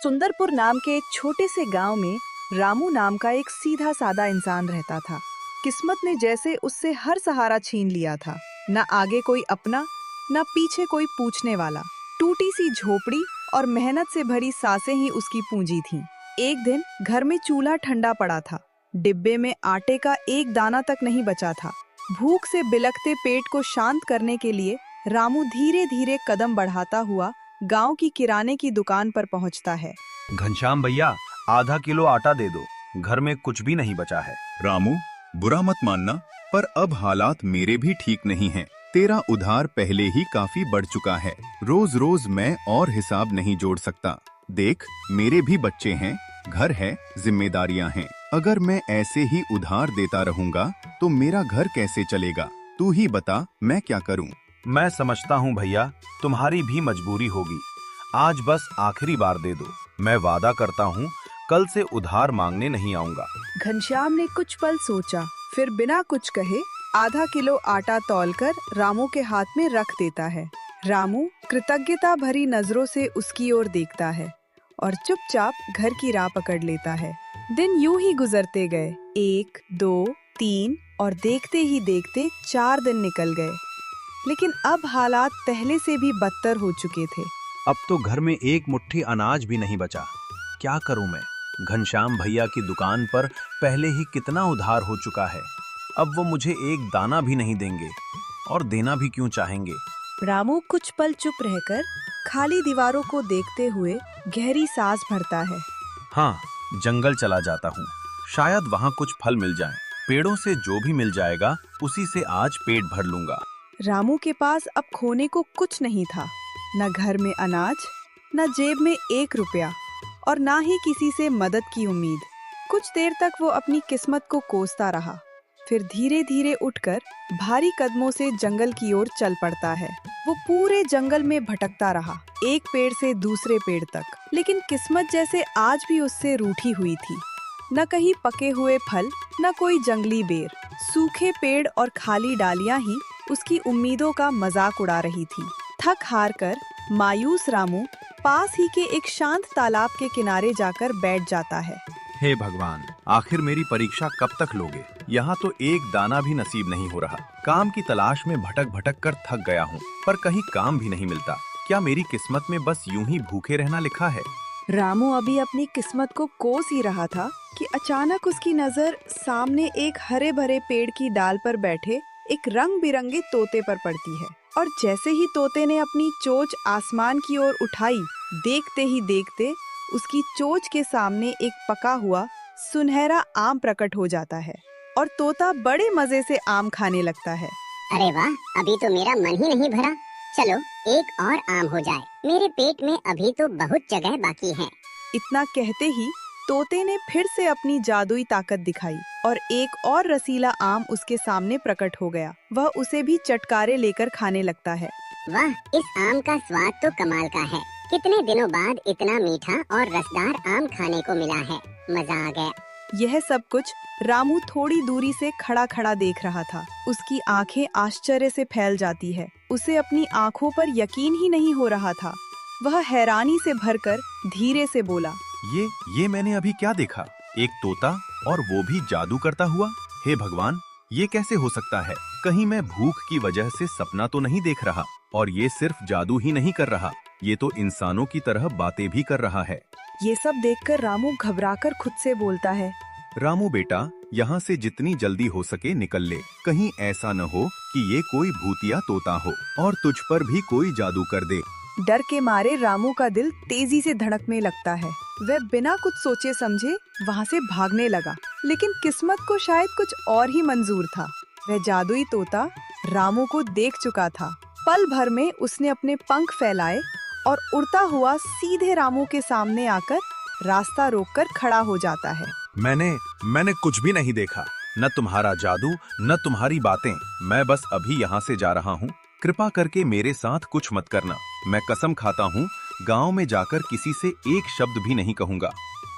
सुंदरपुर नाम के एक छोटे से गांव में रामू नाम का एक सीधा सादा इंसान रहता था। किस्मत ने जैसे उससे हर सहारा छीन लिया था। न आगे कोई अपना, न पीछे कोई पूछने वाला। टूटी सी झोपड़ी और मेहनत से भरी सांसें ही उसकी पूंजी थीं। एक दिन घर में चूल्हा ठंडा पड़ा था। डिब्बे में आटे का एक दाना तक नहीं बचा था। भूख से बिलखते पेट को शांत करने के लिए रामू धीरे धीरे कदम बढ़ाता हुआ गांव की किराने की दुकान पर पहुंचता है। घनश्याम भैया, आधा किलो आटा दे दो, घर में कुछ भी नहीं बचा है। रामू, बुरा मत मानना, पर अब हालात मेरे भी ठीक नहीं हैं। तेरा उधार पहले ही काफी बढ़ चुका है। रोज रोज मैं और हिसाब नहीं जोड़ सकता। देख, मेरे भी बच्चे हैं, घर है, जिम्मेदारियां हैं। अगर मैं ऐसे ही उधार देता रहूंगा तो मेरा घर कैसे चलेगा? तू ही बता, मैं क्या करूं? मैं समझता हूँ भैया, तुम्हारी भी मजबूरी होगी। आज बस आखिरी बार दे दो। मैं वादा करता हूँ कल से उधार मांगने नहीं आऊंगा। घनश्याम ने कुछ पल सोचा, फिर बिना कुछ कहे आधा किलो आटा तौलकर रामू के हाथ में रख देता है। रामू कृतज्ञता भरी नजरों से उसकी ओर देखता है और चुपचाप घर की राह पकड़ लेता है। दिन यूं ही गुजरते गए। 1, 2, 3 और देखते ही देखते 4 दिन निकल गए। लेकिन अब हालात पहले से भी बदतर हो चुके थे। अब तो घर में एक मुट्ठी अनाज भी नहीं बचा। क्या करूं मैं? घनश्याम भैया की दुकान पर पहले ही कितना उधार हो चुका है। अब वो मुझे एक दाना भी नहीं देंगे और देना भी क्यों चाहेंगे। रामू कुछ पल चुप रहकर खाली दीवारों को देखते हुए गहरी सांस भरता है। हाँ, जंगल चला जाता हूँ, शायद वहाँ कुछ फल मिल जाएं। पेड़ों से जो भी मिल जाएगा उसी से आज पेट भर लूंगा। रामू के पास अब खोने को कुछ नहीं था। न घर में अनाज, न जेब में 1 रुपया और न ही किसी से मदद की उम्मीद। कुछ देर तक वो अपनी किस्मत को कोसता रहा, फिर धीरे धीरे उठकर भारी कदमों से जंगल की ओर चल पड़ता है। वो पूरे जंगल में भटकता रहा, एक पेड़ से दूसरे पेड़ तक। लेकिन किस्मत जैसे आज भी उससे रूठी हुई थी। न कहीं पके हुए फल, न कोई जंगली बेर। सूखे पेड़ और खाली डालियां ही उसकी उम्मीदों का मजाक उड़ा रही थी। थक हार कर मायूस रामू पास ही के एक शांत तालाब के किनारे जाकर बैठ जाता है। हे भगवान, आखिर मेरी परीक्षा कब तक लोगे? यहाँ तो एक दाना भी नसीब नहीं हो रहा। काम की तलाश में भटक भटक कर थक गया हूँ, पर कहीं काम भी नहीं मिलता। क्या मेरी किस्मत में बस यूं ही भूखे रहना लिखा है? रामू अभी अपनी किस्मत को कोस ही रहा था कि अचानक उसकी नजर सामने एक हरे भरे पेड़ की डाल पर बैठे एक रंग बिरंगे तोते पर पड़ती है। और जैसे ही तोते ने अपनी चोंच आसमान की ओर उठाई, देखते ही देखते उसकी चोंच के सामने एक पका हुआ सुनहरा आम प्रकट हो जाता है और तोता बड़े मजे से आम खाने लगता है। अरे वाह, अभी तो मेरा मन ही नहीं भरा। चलो एक और आम हो जाए, मेरे पेट में अभी तो बहुत जगह बाकी है। इतना कहते ही तोते ने फिर से अपनी जादुई ताकत दिखाई और एक और रसीला आम उसके सामने प्रकट हो गया। वह उसे भी चटकारे लेकर खाने लगता है। वाह, इस आम का स्वाद तो कमाल का है। कितने दिनों बाद इतना मीठा और रसदार आम खाने को मिला है। मजा आ गया। यह सब कुछ रामू थोड़ी दूरी से खड़ा खड़ा देख रहा था। उसकी आंखें आश्चर्य से फैल जाती है। उसे अपनी आंखों पर यकीन ही नहीं हो रहा था। वह हैरानी से भरकर धीरे से बोला, ये मैंने अभी क्या देखा? एक तोता, और वो भी जादू करता हुआ। हे भगवान, ये कैसे हो सकता है? कहीं मैं भूख की वजह से सपना तो नहीं देख रहा? और ये सिर्फ जादू ही नहीं कर रहा, ये तो इंसानों की तरह बातें भी कर रहा है। ये सब देखकर रामू घबराकर खुद से बोलता है, रामू बेटा, यहाँ से जितनी जल्दी हो सके निकल ले। कहीं ऐसा न हो कि ये कोई भूतिया तोता हो और तुझ पर भी कोई जादू कर दे। डर के मारे रामू का दिल तेजी से धड़कने लगता है। वह बिना कुछ सोचे समझे वहाँ से भागने लगा। लेकिन किस्मत को शायद कुछ और ही मंजूर था। वह जादुई तोता रामू को देख चुका था। पल भर में उसने अपने पंख फैलाए और उड़ता हुआ सीधे रामू के सामने आकर रास्ता रोककर खड़ा हो जाता है। मैंने कुछ भी नहीं देखा, न तुम्हारा जादू न तुम्हारी बातें। मैं बस अभी यहाँ से जा रहा हूँ। कृपा करके मेरे साथ कुछ मत करना। मैं कसम खाता हूँ गांव में जाकर किसी से एक शब्द भी नहीं कहूँगा।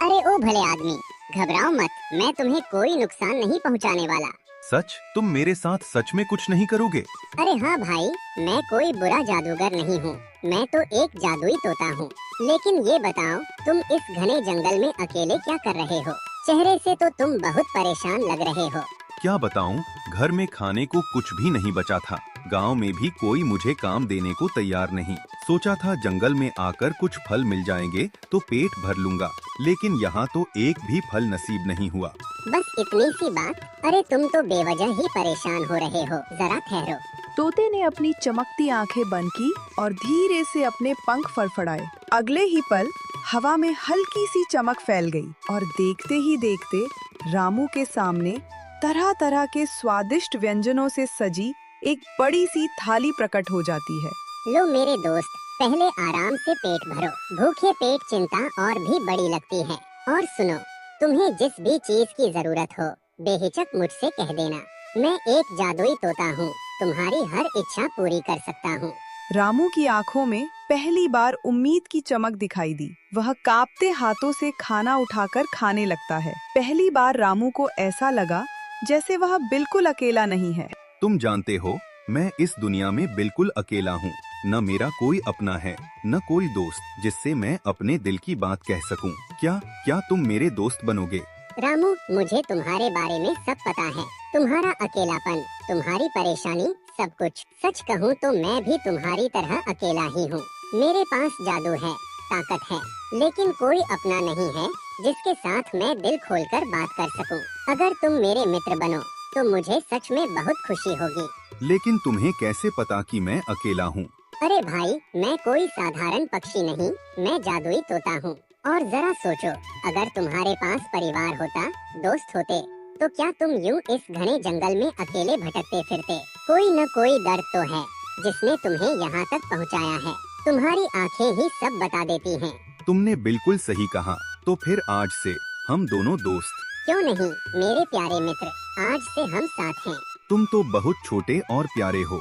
अरे ओ भले आदमी, घबराओ मत, मैं तुम्हें कोई नुकसान नहीं पहुँचाने वाला। सच? तुम मेरे साथ सच में कुछ नहीं करोगे? अरे हाँ भाई, मैं कोई बुरा जादूगर नहीं हूँ। मैं तो एक जादुई तोता हूँ। लेकिन ये बताओ, तुम इस घने जंगल में अकेले क्या कर रहे हो? चेहरे से तो तुम बहुत परेशान लग रहे हो। क्या बताऊं, घर में खाने को कुछ भी नहीं बचा था। गांव में भी कोई मुझे काम देने को तैयार नहीं। सोचा था जंगल में आकर कुछ फल मिल जाएंगे तो पेट भर लूंगा, लेकिन यहाँ तो एक भी फल नसीब नहीं हुआ। बस इतनी सी बात? अरे तुम तो बेवजह ही परेशान हो रहे हो। जरा ठहरो। तोते ने अपनी चमकती आंखें बंद की और धीरे से अपने पंख फड़फड़ाए। अगले ही पल हवा में हल्की सी चमक फैल गई और देखते ही देखते रामू के सामने तरह तरह के स्वादिष्ट व्यंजनों से सजी एक बड़ी सी थाली प्रकट हो जाती है। लो मेरे दोस्त, पहले आराम से पेट भरो। भूखे पेट चिंता और भी बड़ी लगती है। और सुनो, तुम्हें जिस भी चीज की जरूरत हो बेहिचक मुझसे कह देना। मैं एक जादुई तोता हूँ, तुम्हारी हर इच्छा पूरी कर सकता हूँ। रामू की आंखों में पहली बार उम्मीद की चमक दिखाई दी। वह कांपते हाथों से खाना उठाकर खाने लगता है। पहली बार रामू को ऐसा लगा जैसे वह बिल्कुल अकेला नहीं है। तुम जानते हो, मैं इस दुनिया में बिल्कुल अकेला हूँ। न मेरा कोई अपना है, न कोई दोस्त जिससे मैं अपने दिल की बात कह सकूं। क्या तुम मेरे दोस्त बनोगे? रामू, मुझे तुम्हारे बारे में सब पता है। तुम्हारा अकेलापन, तुम्हारी परेशानी, सब कुछ। सच कहूँ तो मैं भी तुम्हारी तरह अकेला ही हूँ। मेरे पास जादू है, ताकत है, लेकिन कोई अपना नहीं है जिसके साथ मैं दिल खोलकर बात कर सकूं। अगर तुम मेरे मित्र बनो तो मुझे सच में बहुत खुशी होगी। लेकिन तुम्हें कैसे पता कि मैं अकेला हूँ? अरे भाई, मैं कोई साधारण पक्षी नहीं, मैं जादुई तोता हूँ। और जरा सोचो, अगर तुम्हारे पास परिवार होता, दोस्त होते, तो क्या तुम यूं इस घने जंगल में अकेले भटकते फिरते? कोई न कोई दर्द तो है जिसने तुम्हें यहाँ तक पहुँचाया है। तुम्हारी आंखें ही सब बता देती हैं। तुमने बिल्कुल सही कहा। तो फिर आज से हम दोनों दोस्त। क्यों नहीं मेरे प्यारे मित्र, आज से हम साथ हैं। तुम तो बहुत छोटे और प्यारे हो,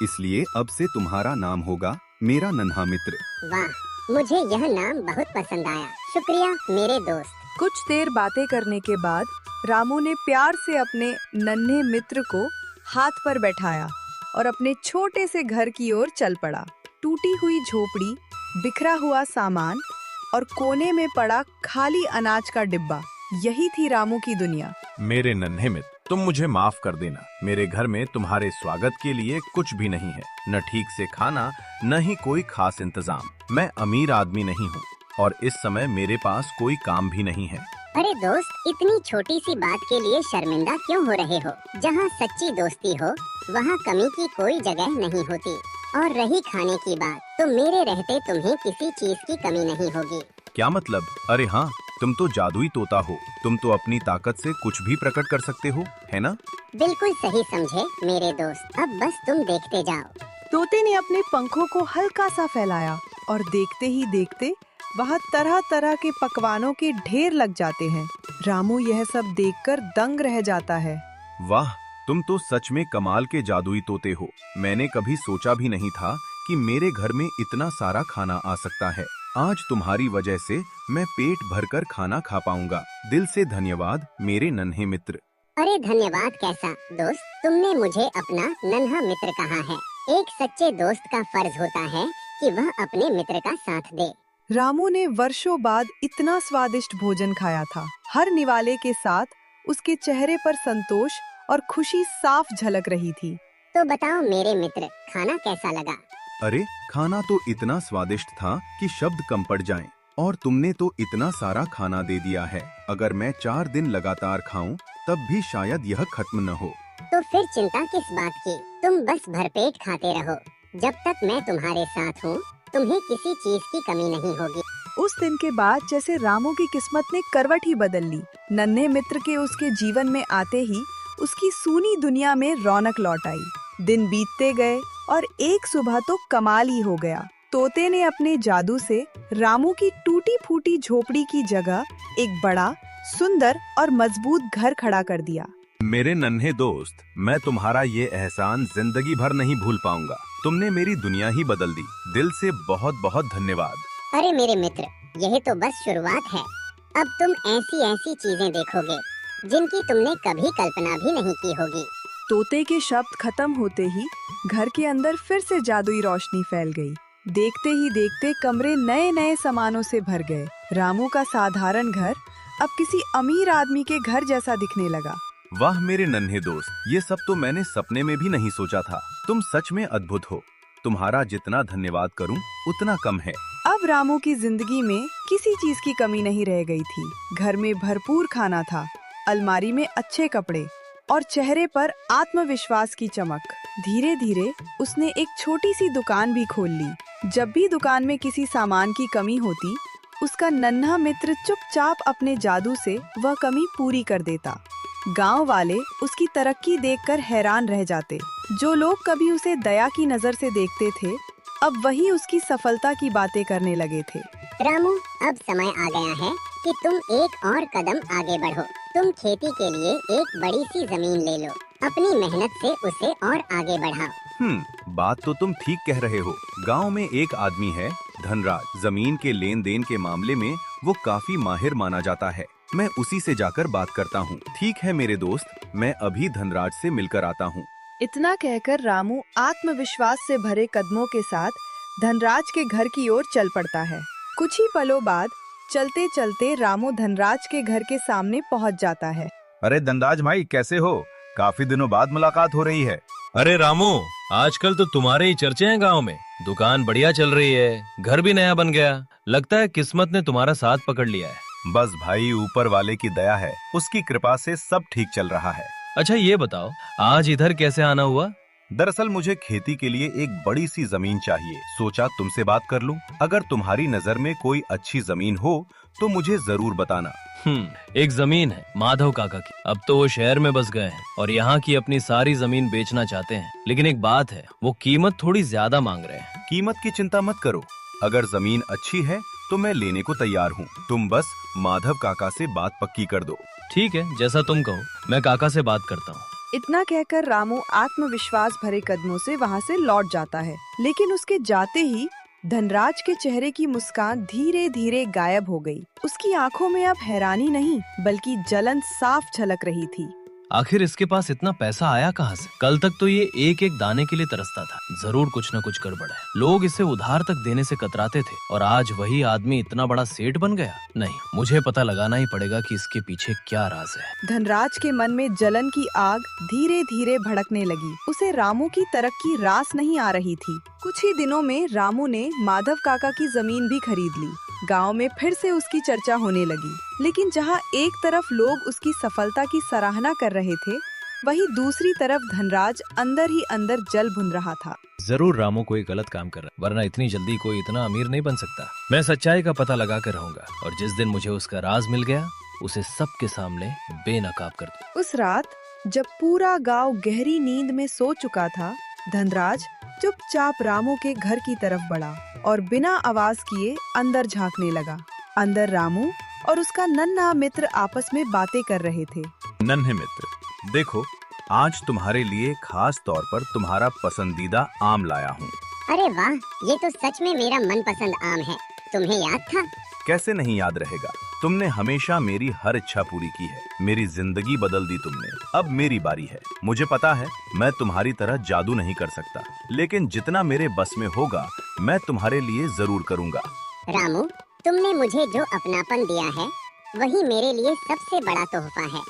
इसलिए अब से तुम्हारा नाम होगा मेरा नन्हा मित्र। वाह, मुझे यह नाम बहुत पसंद आया। शुक्रिया मेरे दोस्त। कुछ देर बातें करने के बाद रामू ने प्यार से अपने नन्हे मित्र को हाथ पर बैठाया और अपने छोटे से घर की ओर चल पड़ा। टूटी हुई झोपड़ी, बिखरा हुआ सामान और कोने में पड़ा खाली अनाज का डिब्बा, यही थी रामू की दुनिया। मेरे नन्हे मित्र, तुम मुझे माफ कर देना। मेरे घर में तुम्हारे स्वागत के लिए कुछ भी नहीं है, न ठीक से खाना, न ही कोई खास इंतजाम। मैं अमीर आदमी नहीं हूँ और इस समय मेरे पास कोई काम भी नहीं है। अरे दोस्त, इतनी छोटी सी बात के लिए शर्मिंदा क्यों हो रहे हो? जहाँ सच्ची दोस्ती हो वहाँ कमी की कोई जगह नहीं होती। और रही खाने की बात, तो मेरे रहते तुम्हें किसी चीज की कमी नहीं होगी। क्या मतलब? अरे हाँ, तुम तो जादुई तोता हो, तुम तो अपनी ताकत से कुछ भी प्रकट कर सकते हो, है ना? बिल्कुल सही समझे मेरे दोस्त। अब बस तुम देखते जाओ। तोते ने अपने पंखों को हल्का सा फैलाया और देखते ही देखते वहाँ तरह तरह के पकवानों के ढेर लग जाते हैं। रामू यह सब देखकर दंग रह जाता है। वाह, तुम तो सच में कमाल के जादुई तोते हो। मैंने कभी सोचा भी नहीं था कि मेरे घर में इतना सारा खाना आ सकता है। आज तुम्हारी वजह से मैं पेट भरकर खाना खा पाऊंगा। दिल से धन्यवाद मेरे नन्हे मित्र। अरे धन्यवाद कैसा दोस्त, तुमने मुझे अपना नन्हा मित्र कहा है। एक सच्चे दोस्त का फर्ज होता है कि वह अपने मित्र का साथ दे। रामू ने वर्षों बाद इतना स्वादिष्ट भोजन खाया था। हर निवाले के साथ उसके चेहरे पर संतोष और खुशी साफ झलक रही थी। तो बताओ मेरे मित्र, खाना कैसा लगा? अरे, खाना तो इतना स्वादिष्ट था कि शब्द कम पड़ जाएं। और तुमने तो इतना सारा खाना दे दिया है, अगर मैं 4 दिन लगातार खाऊं तब भी शायद यह खत्म न हो। तो फिर चिंता किस बात की? तुम बस भरपेट खाते रहो। जब तक मैं तुम्हारे साथ हूँ तुम्हें किसी चीज की कमी नहीं होगी। उस दिन के बाद जैसे रामू की किस्मत ने करवट ही बदल ली। नन्हे मित्र के उसके जीवन में आते ही उसकी सूनी दुनिया में रौनक लौट आई। दिन बीतते गए और एक सुबह तो कमाल ही हो गया। तोते ने अपने जादू से रामू की टूटी फूटी झोपड़ी की जगह एक बड़ा, सुंदर और मजबूत घर खड़ा कर दिया। मेरे नन्हे दोस्त, मैं तुम्हारा ये एहसान जिंदगी भर नहीं भूल पाऊंगा। तुमने मेरी दुनिया ही बदल दी। दिल से बहुत बहुत धन्यवाद। अरे मेरे मित्र, यह तो बस शुरुआत है। अब तुम ऐसी ऐसी चीजें देखोगे जिनकी तुमने कभी कल्पना भी नहीं की होगी। तोते के शब्द खत्म होते ही घर के अंदर फिर से जादुई रोशनी फैल गई। देखते ही देखते कमरे नए नए सामानों से भर गए। रामू का साधारण घर अब किसी अमीर आदमी के घर जैसा दिखने लगा। वाह मेरे नन्हे दोस्त, ये सब तो मैंने सपने में भी नहीं सोचा था। तुम सच में अद्भुत हो। तुम्हारा जितना धन्यवाद करूं उतना कम है। अब रामू की जिंदगी में किसी चीज की कमी नहीं रह गई थी। घर में भरपूर खाना था, अलमारी में अच्छे कपड़े और चेहरे पर आत्मविश्वास की चमक। धीरे धीरे उसने एक छोटी सी दुकान भी खोल ली। जब भी दुकान में किसी सामान की कमी होती, उसका नन्हा मित्र चुपचाप अपने जादू से वह कमी पूरी कर देता। गांव वाले उसकी तरक्की देखकर हैरान रह जाते। जो लोग कभी उसे दया की नजर से देखते थे, अब वही उसकी सफलता की बातें करने लगे थे। रामू, अब समय आ गया है कि तुम एक और कदम आगे बढ़ो। तुम खेती के लिए एक बड़ी सी जमीन ले लो। अपनी मेहनत से उसे और आगे बढ़ाओ। बात तो तुम ठीक कह रहे हो। गांव में एक आदमी है, धनराज। जमीन के लेन देन के मामले में वो काफी माहिर माना जाता है। मैं उसी से जाकर बात करता हूँ। ठीक है मेरे दोस्त, मैं अभी धनराज से मिलकर आता हूँ। इतना कहकर रामू आत्मविश्वास से भरे कदमों के साथ धनराज के घर की ओर चल पड़ता है। कुछ ही पलों बाद चलते चलते रामू धनराज के घर के सामने पहुंच जाता है। अरे धनराज भाई, कैसे हो? काफी दिनों बाद मुलाकात हो रही है। अरे रामू, आजकल तो तुम्हारे ही चर्चे हैं गांव में। दुकान बढ़िया चल रही है, घर भी नया बन गया। लगता है किस्मत ने तुम्हारा साथ पकड़ लिया है। बस भाई, ऊपर वाले की दया है, उसकी कृपा से सब ठीक चल रहा है। अच्छा ये बताओ, आज इधर कैसे आना हुआ? दरअसल मुझे खेती के लिए एक बड़ी सी जमीन चाहिए। सोचा तुमसे बात कर लूं। अगर तुम्हारी नजर में कोई अच्छी जमीन हो तो मुझे जरूर बताना। एक जमीन है माधव काका की। अब तो वो शहर में बस गए हैं और यहाँ की अपनी सारी जमीन बेचना चाहते हैं। लेकिन एक बात है, वो कीमत थोड़ी ज्यादा मांग रहे हैं। कीमत की चिंता मत करो। अगर जमीन अच्छी है तो मैं लेने को तैयार हूँ। तुम बस माधव काका से बात पक्की कर दो। ठीक है, जैसा तुम कहो, मैं काका से बात करता हूँ। इतना कहकर रामू आत्मविश्वास भरे कदमों से वहां से लौट जाता है। लेकिन उसके जाते ही धनराज के चेहरे की मुस्कान धीरे धीरे गायब हो गई। उसकी आंखों में अब हैरानी नहीं बल्कि जलन साफ झलक रही थी। आखिर इसके पास इतना पैसा आया कहाँ से? कल तक तो ये एक एक दाने के लिए तरसता था। जरूर कुछ न कुछ गड़बड़ है। लोग इसे उधार तक देने से कतराते थे और आज वही आदमी इतना बड़ा सेठ बन गया। नहीं, मुझे पता लगाना ही पड़ेगा कि इसके पीछे क्या राज है। धनराज के मन में जलन की आग धीरे धीरे भड़कने लगी। उसे रामू की तरक्की रास नहीं आ रही थी। कुछ ही दिनों में रामू ने माधव काका की जमीन भी खरीद ली। गांव में फिर से उसकी चर्चा होने लगी। लेकिन जहां एक तरफ लोग उसकी सफलता की सराहना कर रहे थे, वहीं दूसरी तरफ धनराज अंदर ही अंदर जल भुन रहा था। जरूर रामू कोई गलत काम कर रहा है, वरना इतनी जल्दी कोई इतना अमीर नहीं बन सकता। मैं सच्चाई का पता लगा कर रहूंगा और जिस दिन मुझे उसका राज मिल गया, उसे सबके सामने बेनकाब कर दूं। उस रात जब पूरा गांव गहरी नींद में सो चुका था, धनराज चुपचाप रामू के घर की तरफ बढ़ा और बिना आवाज किए अंदर झांकने लगा। अंदर रामू और उसका नन्हा मित्र आपस में बातें कर रहे थे। नन्हे मित्र, देखो आज तुम्हारे लिए खास तौर पर तुम्हारा पसंदीदा आम लाया हूँ। अरे वाह, ये तो सच में मेरा मनपसंद आम है। तुम्हें याद था? कैसे नहीं याद रहेगा। तुमने हमेशा मेरी हर इच्छा पूरी की है। मेरी जिंदगी बदल दी तुमने। अब मेरी बारी है। मुझे पता है मैं तुम्हारी तरह जादू नहीं कर सकता, लेकिन जितना मेरे बस में होगा मैं तुम्हारे लिए जरूर करूँगा। रामू, तुमने मुझे जो अपनापन दिया है वही मेरे लिए सबसे बड़ा तोहफा है।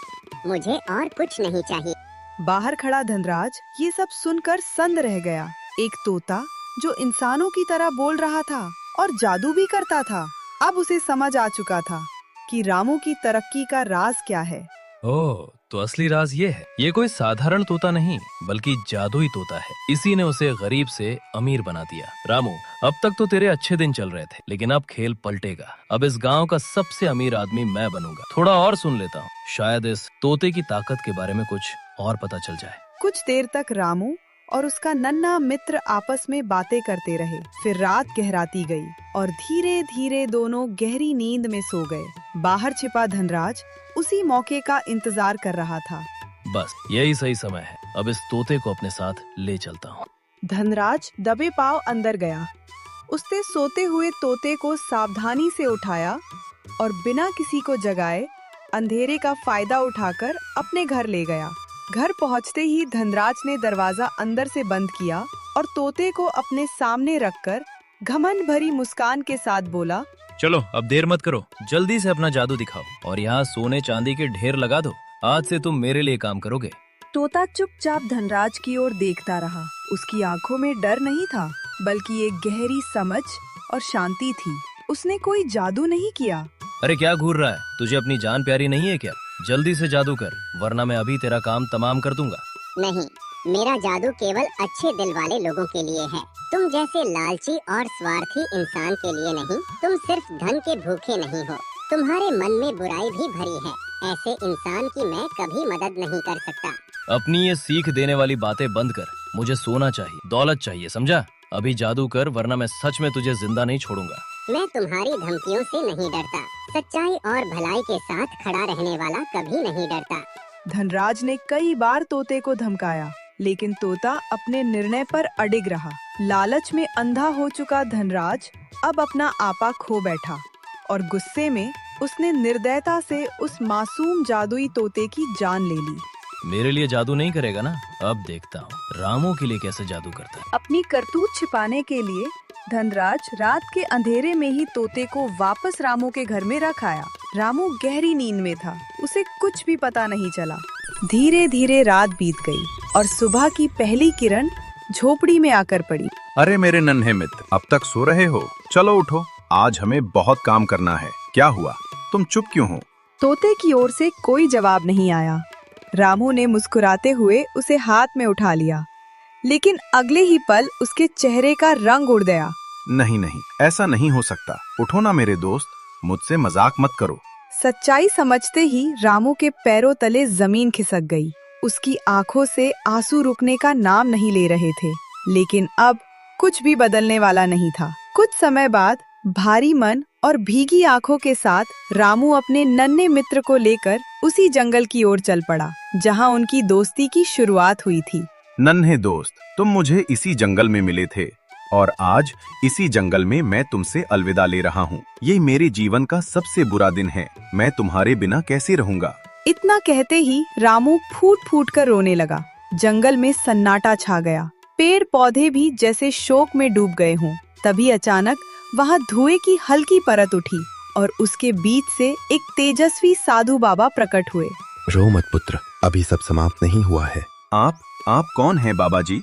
मुझे और कुछ नहीं चाहिए। बाहर खड़ा धनराज ये सब सुनकर सन्न रह गया। एक तोता जो इंसानों की तरह बोल रहा था और जादू भी करता था। अब उसे समझ आ चुका था कि रामू की तरक्की का राज क्या है। ओह, तो असली राज ये है। ये कोई साधारण तोता नहीं बल्कि जादुई तोता है। इसी ने उसे गरीब से अमीर बना दिया। रामू, अब तक तो तेरे अच्छे दिन चल रहे थे, लेकिन अब खेल पलटेगा। अब इस गांव का सबसे अमीर आदमी मैं बनूंगा। थोड़ा और सुन लेता हूँ, शायद इस तोते की ताकत के बारे में कुछ और पता चल जाए। कुछ देर तक रामू और उसका नन्हा मित्र आपस में बातें करते रहे। फिर रात गहराती गई और धीरे धीरे दोनों गहरी नींद में सो गए। बाहर छिपा धनराज उसी मौके का इंतजार कर रहा था। बस यही सही समय है। अब इस तोते को अपने साथ ले चलता हूँ। धनराज दबे पांव अंदर गया। उसने सोते हुए तोते को सावधानी से उठाया और बिना किसी को जगाए अंधेरे का फायदा उठाकर अपने घर ले गया। घर पहुंचते ही धनराज ने दरवाजा अंदर से बंद किया और तोते को अपने सामने रखकर घमंड भरी मुस्कान के साथ बोला, चलो अब देर मत करो, जल्दी से अपना जादू दिखाओ और यहाँ सोने चांदी के ढेर लगा दो। आज से तुम मेरे लिए काम करोगे। तोता चुपचाप धनराज की ओर देखता रहा। उसकी आंखों में डर नहीं था, बल्कि एक गहरी समझ और शांति थी। उसने कोई जादू नहीं किया। अरे क्या घूर रहा है, तुझे अपनी जान प्यारी नहीं है क्या? जल्दी से जादू कर, वरना मैं अभी तेरा काम तमाम कर दूंगा। नहीं, मेरा जादू केवल अच्छे दिल वाले लोगों के लिए है। तुम जैसे लालची और स्वार्थी इंसान के लिए नहीं। तुम सिर्फ धन के भूखे नहीं हो, तुम्हारे मन में बुराई भी भरी है। ऐसे इंसान की मैं कभी मदद नहीं कर सकता। अपनी ये सीख देने वाली बातें बंद कर। मुझे सोना चाहिए, दौलत चाहिए, समझा? अभी जादू कर, वरना मैं सच में तुझे जिंदा नहीं छोड़ूंगा। मैं तुम्हारी धमकियों से नहीं डरता। सच्चाई और भलाई के साथ खड़ा रहने वाला कभी नहीं डरता। धनराज ने कई बार तोते को धमकाया, लेकिन तोता अपने निर्णय पर अडिग रहा। लालच में अंधा हो चुका धनराज अब अपना आपा खो बैठा और गुस्से में उसने निर्दयता से उस मासूम जादुई तोते की जान ले ली। मेरे लिए जादू नहीं करेगा ना? अब देखता हूँ रामू के लिए कैसे जादू करता है। अपनी करतूत छिपाने के लिए धनराज रात के अंधेरे में ही तोते को वापस रामू के घर में रख आया। रामू गहरी नींद में था, उसे कुछ भी पता नहीं चला। धीरे धीरे रात बीत गई और सुबह की पहली किरण झोपड़ी में आकर पड़ी। अरे मेरे नन्हे मित्र, अब तक सो रहे हो? चलो उठो, आज हमें बहुत काम करना है। क्या हुआ, तुम चुप क्यों हो? तोते की ओर से कोई जवाब नहीं आया। रामू ने मुस्कुराते हुए उसे हाथ में उठा लिया, लेकिन अगले ही पल उसके चेहरे का रंग उड़ गया। नहीं नहीं, ऐसा नहीं हो सकता। उठो ना मेरे दोस्त, मुझसे मजाक मत करो। सच्चाई समझते ही रामू के पैरों तले जमीन खिसक गई। उसकी आंखों से आंसू रुकने का नाम नहीं ले रहे थे, लेकिन अब कुछ भी बदलने वाला नहीं था। कुछ समय बाद भारी मन और भीगी आंखों के साथ रामू अपने नन्हे मित्र को लेकर उसी जंगल की ओर चल पड़ा, जहां उनकी दोस्ती की शुरुआत हुई थी। नन्हे दोस्त, तुम मुझे इसी जंगल में मिले थे और आज इसी जंगल में मैं तुमसे अलविदा ले रहा हूँ। ये मेरे जीवन का सबसे बुरा दिन है। मैं तुम्हारे बिना कैसे रहूंगा? इतना कहते ही रामू फूट फूट कर रोने लगा। जंगल में सन्नाटा छा गया, पेड़ पौधे भी जैसे शोक में डूब गए हों। तभी अचानक वहाँ धुएं की हल्की परत उठी और उसके बीच से एक तेजस्वी साधु बाबा प्रकट हुए। रो मत पुत्र, अभी सब समाप्त नहीं हुआ है। आप कौन हैं बाबा जी?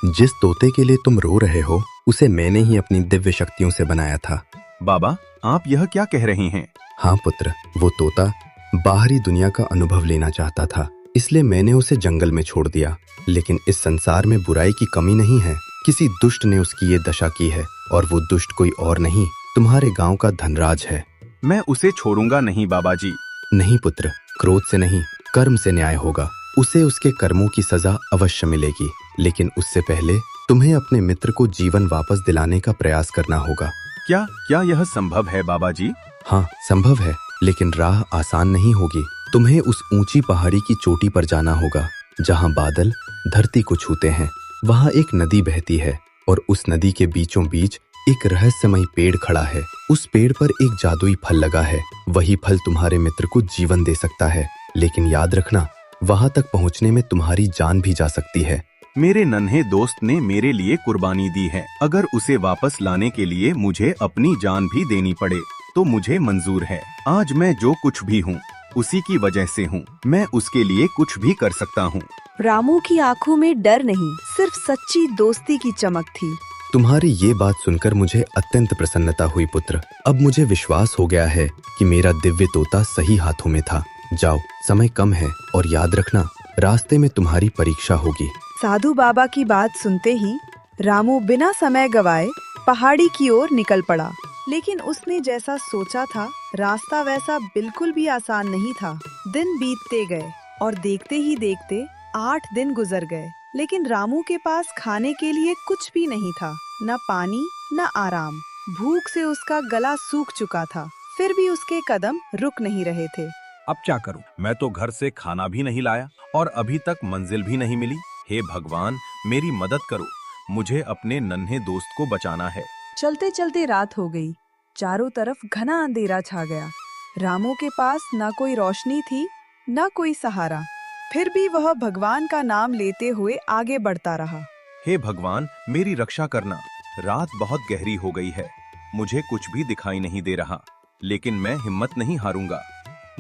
जिस तोते के लिए तुम रो रहे हो, उसे मैंने ही अपनी दिव्य शक्तियों से बनाया था। बाबा, आप यह क्या कह रहे हैं? हाँ पुत्र, वो तोता बाहरी दुनिया का अनुभव लेना चाहता था, इसलिए मैंने उसे जंगल में छोड़ दिया। लेकिन इस संसार में बुराई की कमी नहीं है। किसी दुष्ट ने उसकी ये दशा की है, और वो दुष्ट कोई और नहीं, तुम्हारे गांव का धनराज है। मैं उसे छोड़ूंगा नहीं बाबा जी। नहीं पुत्र, क्रोध से नहीं, कर्म से न्याय होगा। उसे उसके कर्मों की सजा अवश्य मिलेगी, लेकिन उससे पहले तुम्हें अपने मित्र को जीवन वापस दिलाने का प्रयास करना होगा। क्या यह संभव है बाबा जी? हाँ संभव है, लेकिन राह आसान नहीं होगी। तुम्हें उस ऊंची पहाड़ी की चोटी पर जाना होगा, जहाँ बादल धरती को छूते हैं। वहाँ एक नदी बहती है और उस नदी के बीचों बीच एक रहस्यमयी पेड़ खड़ा है। उस पेड़ पर एक जादुई फल लगा है। वही फल तुम्हारे मित्र को जीवन दे सकता है, लेकिन याद रखना, वहाँ तक पहुँचने में तुम्हारी जान भी जा सकती है। मेरे नन्हे दोस्त ने मेरे लिए कुर्बानी दी है। अगर उसे वापस लाने के लिए मुझे अपनी जान भी देनी पड़े तो मुझे मंजूर है। आज मैं जो कुछ भी हूँ उसी की वजह से हूँ। मैं उसके लिए कुछ भी कर सकता हूँ। रामू की आंखों में डर नहीं, सिर्फ सच्ची दोस्ती की चमक थी। तुम्हारी ये बात सुनकर मुझे अत्यंत प्रसन्नता हुई पुत्र। अब मुझे विश्वास हो गया है कि मेरा दिव्य तोता सही हाथों में था। जाओ, समय कम है और याद रखना, रास्ते में तुम्हारी परीक्षा होगी। साधु बाबा की बात सुनते ही रामू बिना समय गवाए पहाड़ी की ओर निकल पड़ा। लेकिन उसने जैसा सोचा था, रास्ता वैसा बिल्कुल भी आसान नहीं था। दिन बीतते गए और देखते ही देखते 8 दिन गुजर गए, लेकिन रामू के पास खाने के लिए कुछ भी नहीं था। न पानी न आराम। भूख से उसका गला सूख चुका था, फिर भी उसके कदम रुक नहीं रहे थे। अब क्या करूं? मैं तो घर से खाना भी नहीं लाया और अभी तक मंजिल भी नहीं मिली। हे भगवान, मेरी मदद करो। मुझे अपने नन्हे दोस्त को बचाना है। चलते चलते रात हो गई। चारों तरफ घना अंधेरा छा गया। रामू के पास न कोई रोशनी थी, न कोई सहारा। फिर भी वह भगवान का नाम लेते हुए आगे बढ़ता रहा। हे भगवान, मेरी रक्षा करना। रात बहुत गहरी हो गई है, मुझे कुछ भी दिखाई नहीं दे रहा, लेकिन मैं हिम्मत नहीं हारूंगा।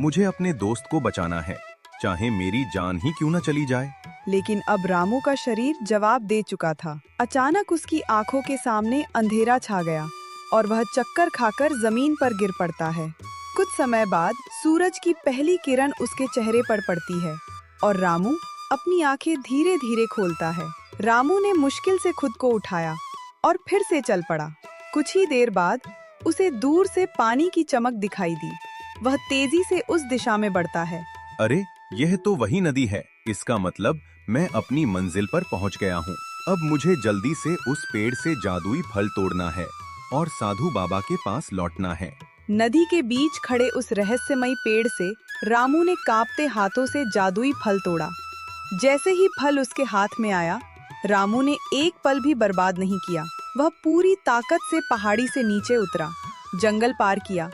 मुझे अपने दोस्त को बचाना है, चाहे मेरी जान ही क्यों न चली जाए। लेकिन अब रामू का शरीर जवाब दे चुका था। अचानक उसकी आंखों के सामने अंधेरा छा गया और वह चक्कर खाकर जमीन पर गिर पड़ता है। कुछ समय बाद सूरज की पहली किरण उसके चेहरे पर पड़ती है और रामू अपनी आंखें धीरे धीरे खोलता है। रामू ने मुश्किल से खुद को उठाया और फिर से चल पड़ा। कुछ ही देर बाद उसे दूर से पानी की चमक दिखाई दी। वह तेजी से उस दिशा में बढ़ता है। अरे, यह तो वही नदी है। इसका मतलब मैं अपनी मंजिल पर पहुंच गया हूं। अब मुझे जल्दी से उस पेड़ से जादुई फल तोड़ना है और साधु बाबा के पास लौटना है। नदी के बीच खड़े उस रहस्यमयी पेड़ से रामू ने कांपते हाथों से जादुई फल तोड़ा। जैसे ही फल उसके हाथ में आया, रामू ने एक पल भी बर्बाद नहीं किया। वह पूरी ताकत से पहाड़ी से नीचे उतरा, जंगल पार किया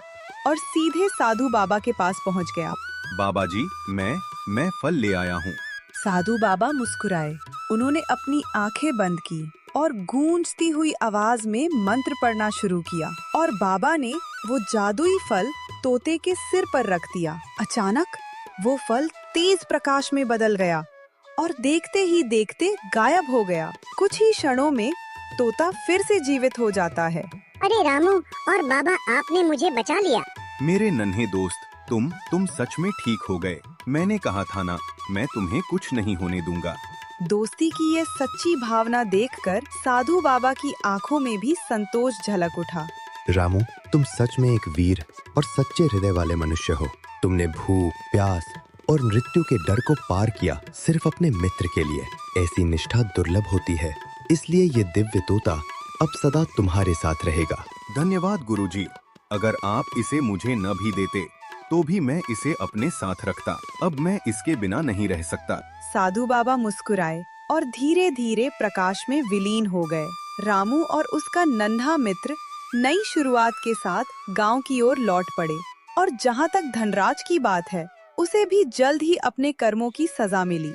और सीधे साधु बाबा के पास पहुंच गया। बाबा जी, मैं फल ले आया हूँ। साधु बाबा मुस्कुराए। उन्होंने अपनी आंखें बंद की और गूंजती हुई आवाज में मंत्र पढ़ना शुरू किया और बाबा ने वो जादुई फल तोते के सिर पर रख दिया। अचानक वो फल तेज प्रकाश में बदल गया और देखते ही देखते गायब हो गया। कुछ ही क्षणों में तोता फिर से जीवित हो जाता है। अरे रामू और बाबा, आपने मुझे बचा लिया। मेरे नन्हे दोस्त, तुम सच में ठीक हो गए। मैंने कहा था ना, मैं तुम्हें कुछ नहीं होने दूंगा। दोस्ती की ये सच्ची भावना देखकर साधु बाबा की आंखों में भी संतोष झलक उठा। रामू, तुम सच में एक वीर और सच्चे हृदय वाले मनुष्य हो। तुमने भूख, प्यास और मृत्यु के डर को पार किया सिर्फ अपने मित्र के लिए। ऐसी निष्ठा दुर्लभ होती है, इसलिए ये दिव्य तोता अब सदा तुम्हारे साथ रहेगा। धन्यवाद गुरुजी। अगर आप इसे मुझे न भी देते तो भी मैं इसे अपने साथ रखता। अब मैं इसके बिना नहीं रह सकता। साधु बाबा मुस्कुराए और धीरे धीरे प्रकाश में विलीन हो गए। रामू और उसका नन्हा मित्र नई शुरुआत के साथ गांव की ओर लौट पड़े और जहां तक धनराज की बात है, उसे भी जल्द ही अपने कर्मों की सजा मिली।